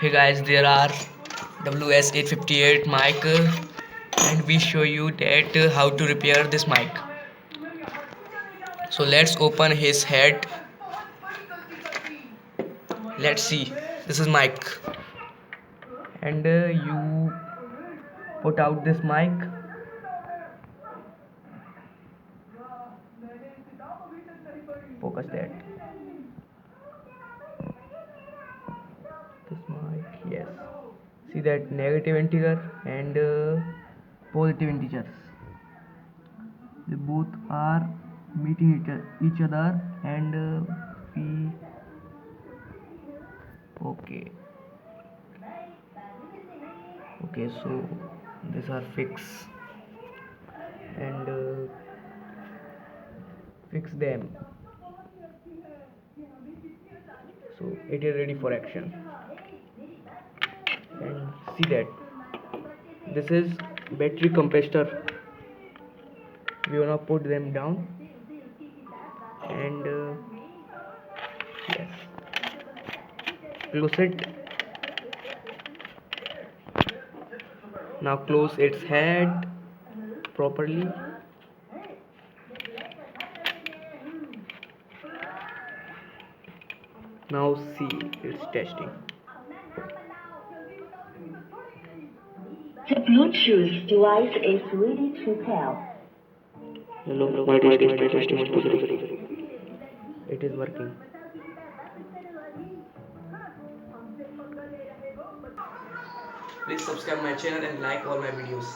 Hey guys, there are WS858 mic and we show you that how to repair this mic. So let's open his head. Let's see. This is mic and you put out this mic. Focus that. This mic, yes. See that negative integer and positive integers. They both are meeting each other and we okay. Okay, so these are fix and fix them. So it is ready for action. And see that this is battery capacitor. We wanna put them down and yes, close it. Now close its head properly. Now see, it's testing. The Bluetooth device is ready to pair. Hello, my testing. It is working. Please subscribe my channel and like all my videos.